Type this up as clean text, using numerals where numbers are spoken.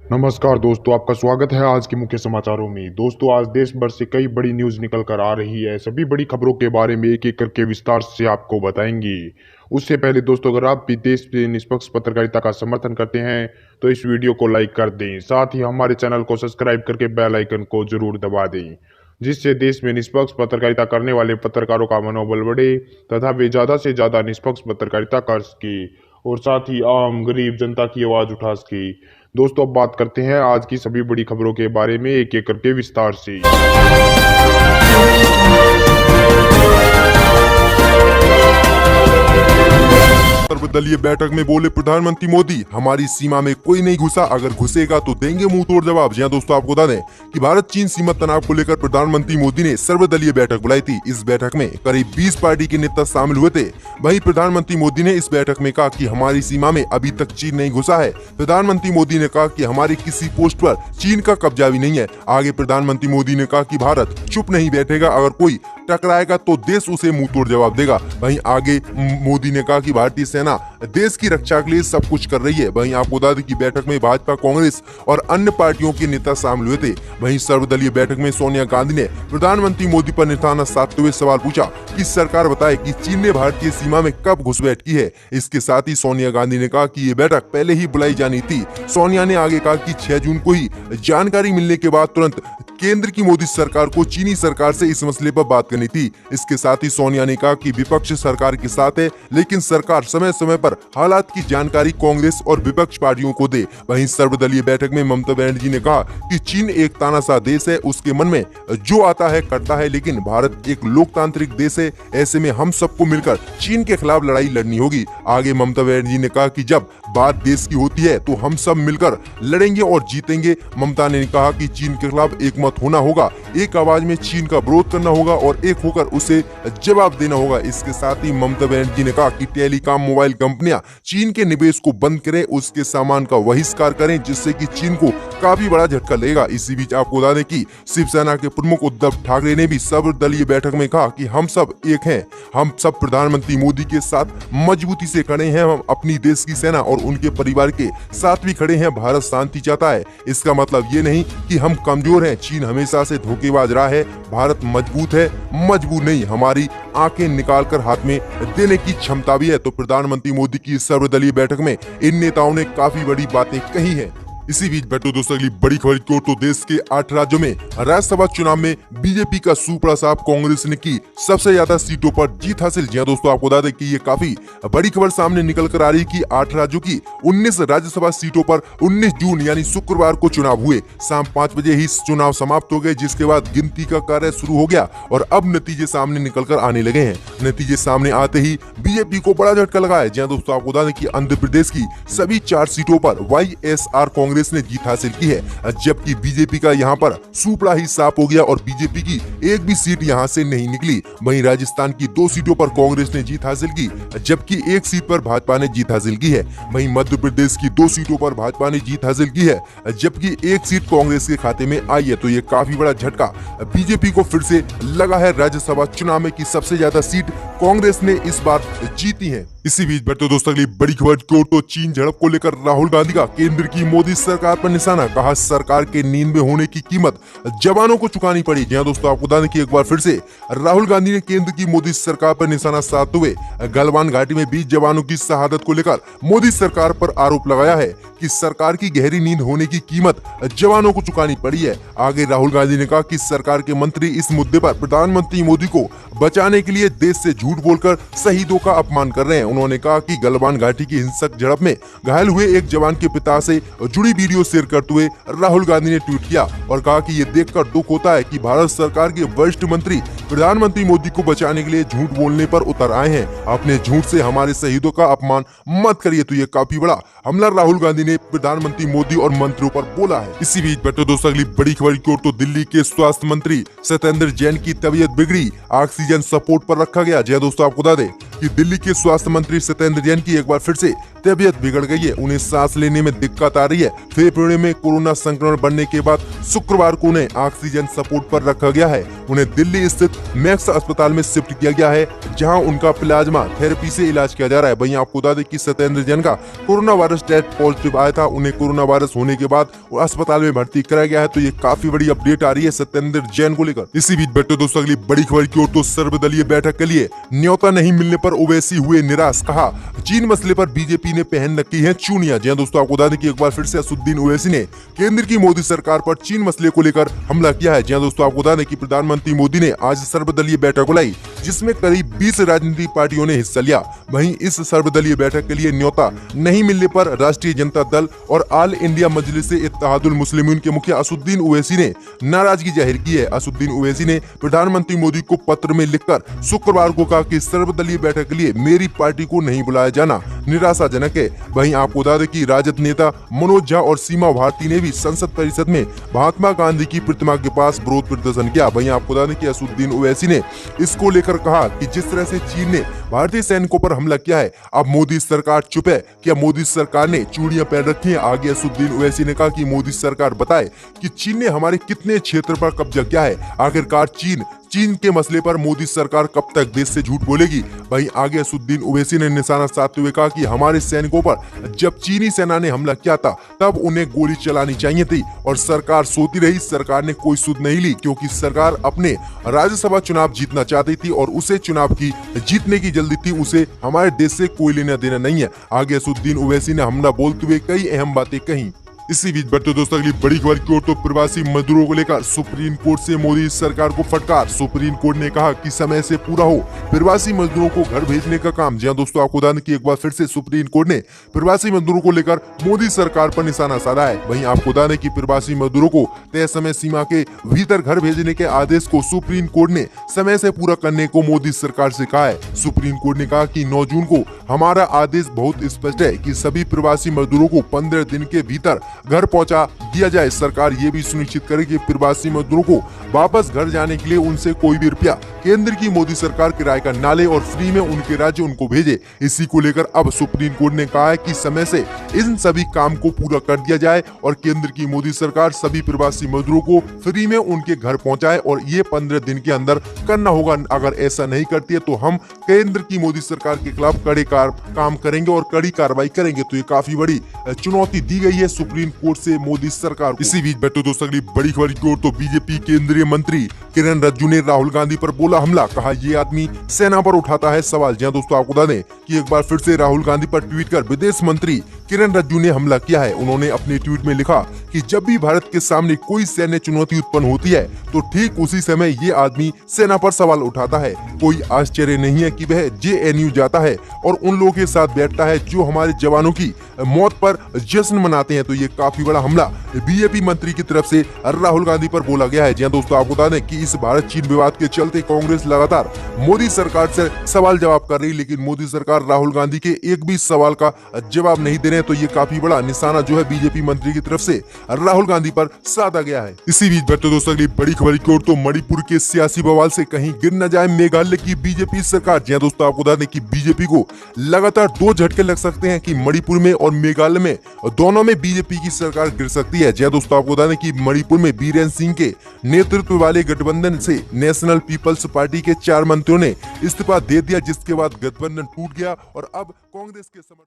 नमस्कार दोस्तों, आपका स्वागत है आज के मुख्य समाचारों में। दोस्तों, आज देश भर से कई बड़ी न्यूज़ निकल कर आ रही है। सभी बड़ी खबरों के बारे में एक एक करके विस्तार से आपको बताएंगे। उससे पहले दोस्तों, अगर आप भी देश में निष्पक्ष पत्रकारिता का समर्थन करते हैं तो इस वीडियो को लाइक कर दें। साथ ही हमारे चैनल को सब्सक्राइब करके बेल आइकन को जरूर दबा दें, जिससे देश में निष्पक्ष पत्रकारिता करने वाले पत्रकारों का मनोबल बढ़े तथा वे ज़्यादा से ज़्यादा निष्पक्ष पत्रकारिता कर सके और साथ ही आम गरीब जनता की आवाज़ उठा सके। दोस्तों, अब बात करते हैं आज की सभी बड़ी खबरों के बारे में एक एक करके विस्तार से। सर्वदलीय बैठक में बोले प्रधानमंत्री मोदी, हमारी सीमा में कोई नहीं घुसा, अगर घुसेगा तो देंगे मुंह तोड़ जवाब। जी हां दोस्तों, आपको बता दें कि भारत चीन सीमा तनाव को लेकर प्रधानमंत्री मोदी ने सर्वदलीय बैठक बुलाई थी। इस बैठक में करीब 20 पार्टी के नेता शामिल हुए थे। वहीं प्रधानमंत्री मोदी ने इस बैठक में कहा कि हमारी सीमा में अभी तक चीन नहीं घुसा है। प्रधानमंत्री मोदी ने कहा कि हमारी किसी पोस्ट पर चीन का कब्जा भी नहीं है। आगे प्रधानमंत्री मोदी ने कहा कि भारत चुप नहीं बैठेगा, अगर कोई टकराएगा तो देश उसे मुंह तोड़ जवाब देगा। वहीं आगे मोदी ने कहा कि भारतीय सेना देश की रक्षा के लिए सब कुछ कर रही है। वहीं आपको बता दें कि बैठक में भाजपा, कांग्रेस और अन्य पार्टियों के नेता शामिल हुए थे। वहीं सर्वदलीय बैठक में सोनिया गांधी ने प्रधानमंत्री मोदी पर निशाना साधते हुए सवाल पूछा कि सरकार बताए कि चीन ने भारतीय सीमा में कब घुसपैठ की है। इसके साथ ही सोनिया गांधी ने कहा कि ये बैठक पहले ही बुलाई जानी थी। सोनिया ने आगे कहा कि 6 जून को ही जानकारी मिलने के बाद तुरंत केंद्र की मोदी सरकार को चीनी सरकार से इस मसले पर बात करनी थी। इसके साथ ही सोनिया ने कहा कि विपक्ष सरकार के साथ है, लेकिन सरकार समय समय पर हालात की जानकारी कांग्रेस और विपक्ष पार्टियों को दे। वहीं सर्वदलीय बैठक में ममता बनर्जी ने कहा कि चीन एक तानाशाह देश है, उसके मन में जो आता है करता है, लेकिन भारत एक लोकतांत्रिक देश है। ऐसे में हम सबको मिलकर चीन के खिलाफ लड़ाई लड़नी होगी। आगे ममता बनर्जी ने कहा कि जब बात देश की होती है तो हम सब मिलकर लड़ेंगे और जीतेंगे। ममता ने कहा कि चीन के खिलाफ एक मत होना होगा, एक आवाज में चीन का विरोध करना होगा और एक होकर उसे जवाब देना होगा। इसके साथ ही ममता बनर्जी ने कहा कि टेलीकॉम मोबाइल कंपनियां चीन के निवेश को बंद करें, उसके सामान का बहिष्कार करें, जिससे कि चीन को काफी बड़ा झटका लगेगा। इसी बीच आपको बता दें कि शिवसेना के प्रमुख उद्धव ठाकरे ने भी सर्वदलीय बैठक में कहा कि हम सब एक हैं, हम सब प्रधानमंत्री मोदी के साथ मजबूती से खड़े हैं, हम अपनी देश की सेना और उनके परिवार के साथ भी खड़े हैं। भारत शांति चाहता है, इसका मतलब ये नहीं कि हम कमजोर हैं। चीन हमेशा से धोखेबाज रहा है, भारत मजबूत है, मजबूर नहीं। हमारी आंखें निकालकर हाथ में देने की क्षमता भी है। तो प्रधानमंत्री मोदी की सर्वदलीय बैठक में इन नेताओं ने काफी बड़ी बातें कही हैं। इसी बीच बैठो दोस्तों, अगली बड़ी खबर की ओर। तो देश के 8 राज्यों में राज्यसभा चुनाव में बीजेपी का सुप्रसाद कांग्रेस ने की सबसे ज्यादा सीटों पर जीत हासिल। जी हां दोस्तों, आपको बता दें कि ये काफी बड़ी खबर सामने निकल कर आ रही कि 8 राज्यों की 19 राज्यसभा सीटों पर 19 जून यानी शुक्रवार को चुनाव हुए। शाम 5 बजे ही चुनाव समाप्त हो गए, जिसके बाद गिनती का कार्य शुरू हो गया और अब नतीजे सामने निकल कर आने लगे हैं। नतीजे सामने आते ही बीजेपी को बड़ा झटका लगा है। जी हां दोस्तों, आपको बता दें कि आंध्र प्रदेश की सभी 4 सीटों पर YSR कांग्रेस ने जीत हासिल की है, जबकि बीजेपी का यहां पर सुपड़ा ही साफ हो गया और बीजेपी की एक भी सीट यहां से नहीं निकली। वहीं राजस्थान की 2 सीटों पर कांग्रेस ने जीत हासिल की, जबकि एक सीट पर भाजपा ने जीत हासिल की है। वहीं मध्य प्रदेश की 2 सीटों पर भाजपा ने जीत हासिल की है, जबकि एक सीट कांग्रेस के खाते में आई है। तो ये काफी बड़ा झटका बीजेपी को फिर से लगा है राज्यसभा चुनाव में कि सबसे ज्यादा सीट कांग्रेस ने इस बार जीती है। इसी बीच बढ़ते दोस्तों, अगली बड़ी खबर की ओर। तो चीन झड़प को लेकर राहुल गांधी का केंद्र की मोदी सरकार पर निशाना। कहा सरकार के नींद में होने की कीमत जवानों को चुकानी पड़ी। जी हां दोस्तों, आपको बता दें कि एक बार फिर से राहुल गांधी ने केंद्र की मोदी सरकार पर निशाना साधते हुए गलवान घाटी में 20 जवानों की शहादत को लेकर मोदी सरकार पर आरोप लगाया है कि सरकार की गहरी नींद होने की कीमत जवानों को चुकानी पड़ी है। आगे राहुल गांधी ने कहा कि सरकार के मंत्री इस मुद्दे पर प्रधानमंत्री मोदी को बचाने के लिए देश से झूठ बोलकर शहीदों का अपमान कर रहे हैं। उन्होंने कहा कि गलवान घाटी की हिंसक झड़प में घायल हुए एक जवान के पिता से जुड़ी वीडियो शेयर करते हुए राहुल गांधी ने ट्वीट किया और कहा कि ये देखकर दुख होता है कि भारत सरकार के वरिष्ठ मंत्री प्रधानमंत्री मोदी को बचाने के लिए झूठ बोलने पर उतर आए हैं। अपने झूठ से हमारे शहीदों का अपमान मत करिए। तो ये काफी बड़ा हमला राहुल गांधी ने प्रधानमंत्री मोदी और मंत्रियों पर बोला है। इसी बीच बैठे दोस्तों, अगली बड़ी खबर की ओर। तो दिल्ली के स्वास्थ्य मंत्री सत्येंद्र जैन की तबीयत बिगड़ी, ऑक्सीजन सपोर्ट पर रखा गया। जी दोस्तों, आपको बता दें कि दिल्ली के स्वास्थ्य मंत्री सत्येंद्र जैन की एक बार फिर से तबीयत बिगड़ गई है, उन्हें सांस लेने में दिक्कत आ रही है। फेफड़े में कोरोना संक्रमण बढ़ने के बाद शुक्रवार को उन्हें ऑक्सीजन सपोर्ट पर रखा गया है। उन्हें दिल्ली स्थित मैक्स अस्पताल में शिफ्ट किया गया है, जहां उनका प्लाज्मा थेरेपी से इलाज किया जा रहा है। वहीं आपको बता दें कि सत्येंद्र जैन का कोरोना वायरस टेस्ट पॉजिटिव आया था। उन्हें कोरोना वायरस होने के बाद अस्पताल में भर्ती कराया गया है। तो ये काफी बड़ी अपडेट आ रही है सत्येंद्र जैन को लेकर। इसी बीच बैठे दोस्तों अगली बड़ी खबर की ओर, तो सर्वदलीय बैठक के लिए न्योता नहीं मिलने पर ओवैसी हुए निराश। कहा चीन मसले पर बीजेपी ने पहन रखी है चूड़ियां। जी दोस्तों, आपको बता दें कि एक बार फिर से असदुद्दीन ओवैसी ने केंद्र की मोदी सरकार पर चीन मसले को लेकर हमला किया है। जी दोस्तों, आपको बता दें कि प्रधानमंत्री मोदी ने आज सर्वदलीय बैठक बुलाई, जिसमें करीब 20 राजनीतिक पार्टियों ने हिस्सा लिया। वहीं इस सर्वदलीय बैठक के लिए न्योता नहीं मिलने पर राष्ट्रीय जनता दल और ऑल इंडिया मजलिस-ए-इत्तेहादुल मुस्लिमीन के मुखिया असदुद्दीन ओवैसी ने नाराजगी जाहिर की है। असदुद्दीन ओवैसी ने प्रधानमंत्री मोदी को पत्र में लिखकर शुक्रवार को कहा कि सर्वदलीय बैठक के लिए मेरी पार्टी को नहीं बुलाया जाना निराशाजनक है। वहीं आपको बता दें कि राजद नेता मनोज झा और सीमा भारती ने भी संसद परिषद में महात्मा गांधी की प्रतिमा के पास विरोध प्रदर्शन किया। वहीं आपको बता दें कि असदुद्दीन ओवैसी ने इसको लेकर कहा कि जिस तरह से चीन ने भारतीय सैनिकों पर हमला किया है, अब मोदी सरकार चुप है। क्या मोदी सरकार ने चूड़ियां पहन रखी हैं? आगे असदुद्दीन ओवैसी ने कहा कि मोदी सरकार बताए कि चीन ने हमारे कितने क्षेत्र पर कब्जा किया है। आखिरकार चीन के मसले पर मोदी सरकार कब तक देश से झूठ बोलेगी। वहीं आगे असदुद्दीन ओवैसी ने निशाना साधते हुए कहा कि हमारे सैनिकों पर जब चीनी सेना ने हमला किया था तब उन्हें गोली चलानी चाहिए थी और सरकार सोती रही। सरकार ने कोई सुध नहीं ली, क्योंकि सरकार अपने राज्यसभा चुनाव जीतना चाहती थी और उसे चुनाव की जीतने की जल्दी थी। उसे हमारे देश से कोई लेना देना नहीं है। आगे असदुद्दीन ओवैसी ने हमला बोलते हुए कई अहम बातें कही। इसी बीच बढ़ते दोस्तों अगली बड़ी खबर की ओर, तो प्रवासी मजदूरों को लेकर सुप्रीम कोर्ट से मोदी सरकार को फटकार। सुप्रीम कोर्ट ने कहा कि समय से पूरा हो प्रवासी मजदूरों को घर भेजने का काम। जी दोस्तों, आपको बता दें कि एक बार फिर से सुप्रीम कोर्ट ने प्रवासी मजदूरों को लेकर मोदी सरकार पर निशाना साधा है। वहीं आपको बता दें कि प्रवासी मजदूरों को तय समय सीमा के भीतर घर भेजने के आदेश को सुप्रीम कोर्ट ने समय से पूरा करने को मोदी सरकार से कहा है। सुप्रीम कोर्ट ने कहा कि 9 जून को हमारा आदेश बहुत स्पष्ट है कि सभी प्रवासी मजदूरों को 15 दिन के भीतर घर पहुंचा दिया जाए। सरकार ये भी सुनिश्चित करे कि प्रवासी मजदूरों को वापस घर जाने के लिए उनसे कोई भी रुपया केंद्र की मोदी सरकार किराए का ना ले और फ्री में उनके राज्य उनको भेजे। इसी को लेकर अब सुप्रीम कोर्ट ने कहा है कि समय से इन सभी काम को पूरा कर दिया जाए और केंद्र की मोदी सरकार सभी प्रवासी मजदूरों को फ्री में उनके घर पहुंचाए और ये 15 दिन के अंदर करना होगा। अगर ऐसा नहीं करती है तो हम केंद्र की मोदी सरकार के खिलाफ कड़े काम करेंगे और कड़ी कार्रवाई करेंगे। तो ये काफी बड़ी चुनौती दी गई है सुप्रीम कोर्ट से मोदी सरकार को। इसी बीच बैठो दोस्तों अगली बड़ी खबर की ओर, तो बीजेपी केंद्रीय मंत्री किरण रिजिजू ने राहुल गांधी पर बोला हमला। कहा ये आदमी सेना पर उठाता है सवाल। जी दोस्तों, आपको बता दें कि एक बार फिर से राहुल गांधी पर ट्वीट कर विदेश मंत्री किरण रिजिजू ने हमला किया है। उन्होंने अपने ट्वीट में लिखा कि जब भी भारत के सामने कोई सैन्य चुनौती उत्पन्न होती है तो ठीक उसी समय ये आदमी सेना पर सवाल उठाता है। कोई आश्चर्य नहीं है कि वह JNU जाता है और उन लोगों के साथ बैठता है जो हमारे जवानों की मौत पर जश्न मनाते हैं। तो ये काफी बड़ा हमला बीजेपी मंत्री की तरफ से राहुल गांधी पर बोला गया है। जी दोस्तों, आपको बता दें कि इस भारत चीन विवाद के चलते कांग्रेस लगातार मोदी सरकार से सवाल जवाब कर रही, लेकिन मोदी सरकार राहुल गांधी के एक भी सवाल का जवाब नहीं दे रहे। तो ये काफी बड़ा निशाना जो है बीजेपी मंत्री की तरफ से राहुल गांधी पर साधा गया है। इसी बीच बैठे दोस्तों अगली बड़ी खबर की ओर, तो मणिपुर के सियासी बवाल से कहीं गिर न जाए मेघालय की बीजेपी सरकार। जी दोस्तों, आपको बता दें कि बीजेपी को लगातार 2 झटके लग सकते हैं कि मणिपुर में और मेघालय में दोनों में बीजेपी की सरकार गिर सकती है। जी दोस्तों, आपको बता दें कि मणिपुर में बीरेन सिंह के नेतृत्व वाले गठबंधन से नेशनल पीपल्स पार्टी के 4 मंत्रियों ने इस्तीफा दे दिया, जिसके बाद गठबंधन टूट गया और अब कांग्रेस के समर्थन